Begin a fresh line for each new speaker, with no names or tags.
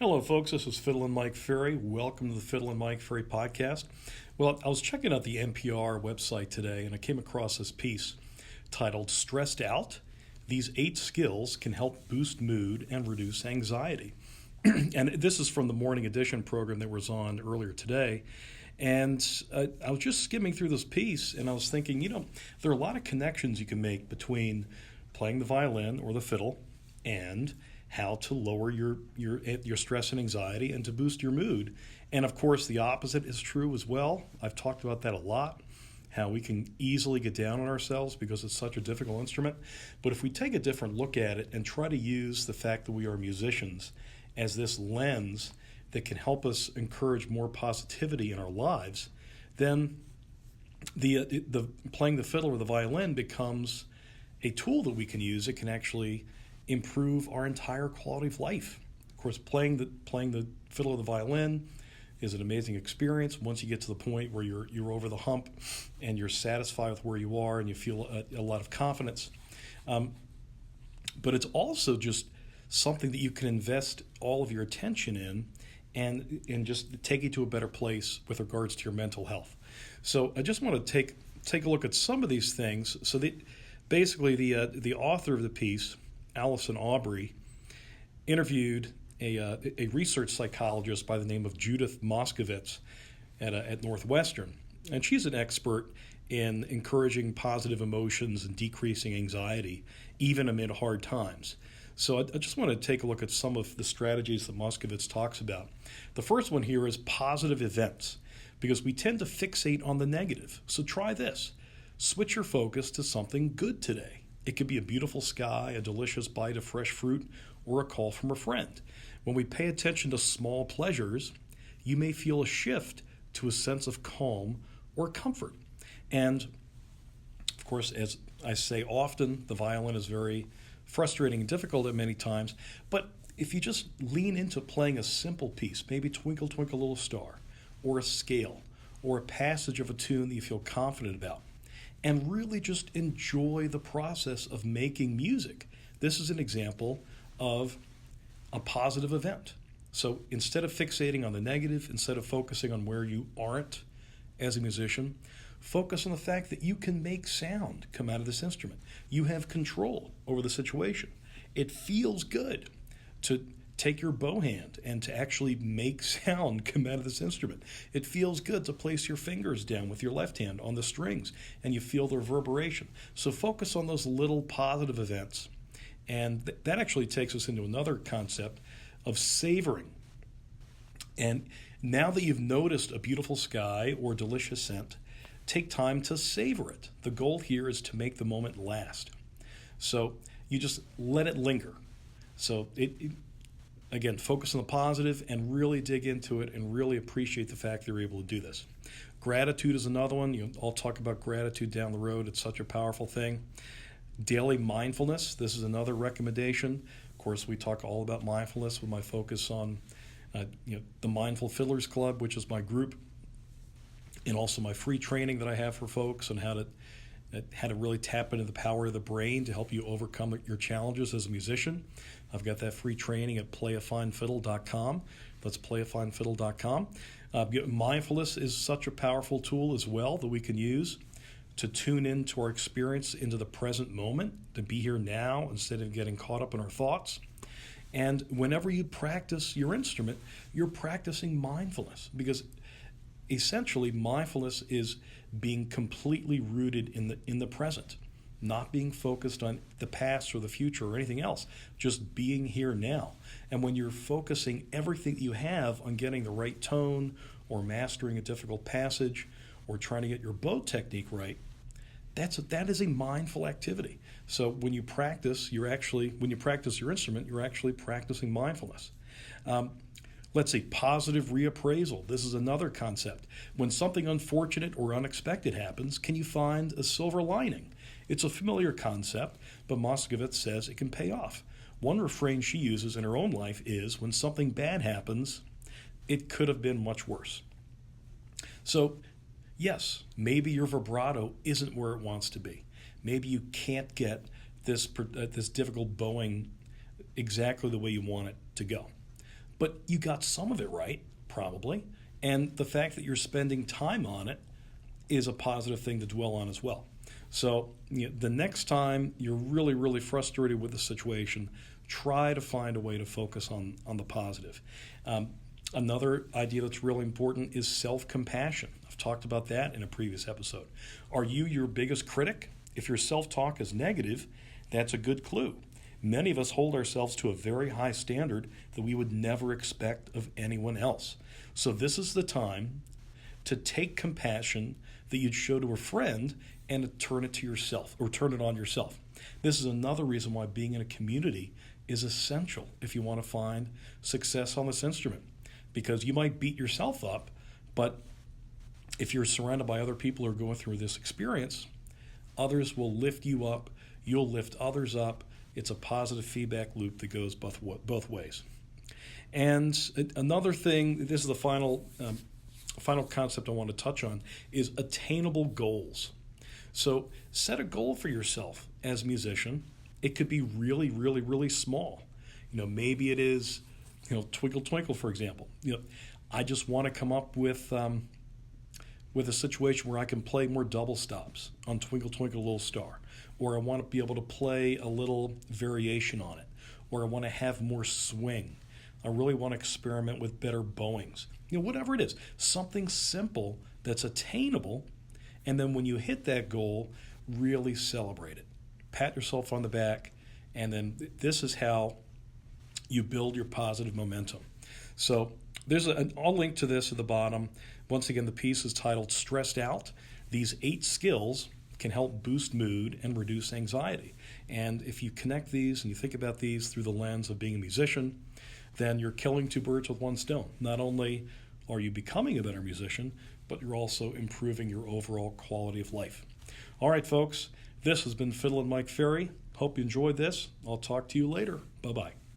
Hello, folks. This is Fiddlin Mike Ferry. Welcome to the Fiddlin Mike Ferry Podcast. Well, I was checking out the NPR website today, and I came across this piece titled Stressed Out? These 8 Skills Can Help Boost Mood and Reduce Anxiety. And this is from the Morning Edition program that was on earlier today. And I was just skimming through this piece, and I was thinking, there are a lot of connections you can make between playing the violin or the fiddle and how to lower your stress and anxiety and to boost your mood. And of course, the opposite is true as well. I've talked about that a lot, how we can easily get down on ourselves because it's such a difficult instrument. But if we take a different look at it and try to use the fact that we are musicians as this lens that can help us encourage more positivity in our lives, then the playing the fiddle or the violin becomes a tool that we can use. It can actually improve our entire quality of life. Of course, playing the fiddle or the violin is an amazing experience once you get to the point where you're over the hump and you're satisfied with where you are and you feel a lot of confidence. But it's also just something that you can invest all of your attention in and just take you to a better place with regards to your mental health. So I just want to take a look at some of these things. So basically the author of the piece, Allison Aubrey, interviewed a research psychologist by the name of Judith Moskowitz at Northwestern. And she's an expert in encouraging positive emotions and decreasing anxiety, even amid hard times. So I just want to take a look at some of the strategies that Moskowitz talks about. The first one here is positive events, because we tend to fixate on the negative. So try this. Switch your focus to something good today. It could be a beautiful sky, a delicious bite of fresh fruit, or a call from a friend. When we pay attention to small pleasures, you may feel a shift to a sense of calm or comfort. And, of course, as I say often, the violin is very frustrating and difficult at many times. But if you just lean into playing a simple piece, maybe Twinkle, Twinkle, Little Star, or a scale, or a passage of a tune that you feel confident about, and really just enjoy the process of making music. This is an example of a positive event. So instead of fixating on the negative, instead of focusing on where you aren't as a musician, focus on the fact that you can make sound come out of this instrument. You have control over the situation. It feels good to take your bow hand and to actually make sound come out of this instrument. It feels good to place your fingers down with your left hand on the strings and you feel the reverberation. So focus on those little positive events. And that actually takes us into another concept of savoring. And now that you've noticed a beautiful sky or delicious scent, take time to savor it. The goal here is to make the moment last. So you just let it linger. So again, focus on the positive and really dig into it and really appreciate the fact that you're able to do this. Gratitude is another one. I'll talk about gratitude down the road. It's such a powerful thing. Daily mindfulness. This is another recommendation. Of course, we talk all about mindfulness with my focus on the Mindful Fiddlers Club, which is my group, and also my free training that I have for folks on how to really tap into the power of the brain to help you overcome your challenges as a musician. I've got that free training at playafinefiddle.com. That's playafinefiddle.com. Mindfulness is such a powerful tool as well that we can use to tune into our experience into the present moment, to be here now instead of getting caught up in our thoughts. And whenever you practice your instrument, you're practicing mindfulness, because essentially mindfulness is being completely rooted in the present, not being focused on the past or the future or anything else, just being here now. And when you're focusing everything that you have on getting the right tone or mastering a difficult passage or trying to get your bow technique right, that is a mindful activity. So when you practice your instrument, you're actually practicing mindfulness. Let's see, positive reappraisal. This is another concept. When something unfortunate or unexpected happens, can you find a silver lining? It's a familiar concept, but Moskowitz says it can pay off. One refrain she uses in her own life is, when something bad happens, it could have been much worse. So, yes, maybe your vibrato isn't where it wants to be. Maybe you can't get this difficult bowing exactly the way you want it to go. But you got some of it right, probably. And the fact that you're spending time on it is a positive thing to dwell on as well. So the next time you're really, really frustrated with the situation, try to find a way to focus on the positive. Another idea that's really important is self-compassion. I've talked about that in a previous episode. Are you your biggest critic? If your self-talk is negative, that's a good clue. Many of us hold ourselves to a very high standard that we would never expect of anyone else. So this is the time to take compassion that you'd show to a friend and to turn it to yourself, or turn it on yourself. This is another reason why being in a community is essential if you want to find success on this instrument. Because you might beat yourself up, but if you're surrounded by other people who are going through this experience, others will lift you up, you'll lift others up. It's a positive feedback loop that goes both ways. And another thing, this is the final concept I want to touch on, is attainable goals. So set a goal for yourself as a musician. It could be really, really, really small. Maybe it is, Twinkle Twinkle, for example. I just want to come up with a situation where I can play more double stops on Twinkle Twinkle Little Star, or I want to be able to play a little variation on it, or I want to have more swing. I really want to experiment with better bowings. Whatever it is, something simple that's attainable, and then when you hit that goal, really celebrate it. Pat yourself on the back, and then this is how you build your positive momentum. So I'll link to this at the bottom. Once again, the piece is titled Stressed Out. These 8 skills can help boost mood and reduce anxiety. And if you connect these and you think about these through the lens of being a musician, then you're killing 2 birds with 1 stone. Not only are you becoming a better musician, but you're also improving your overall quality of life. All right, folks, this has been Fiddlin Mike Ferry. Hope you enjoyed this. I'll talk to you later. Bye-bye.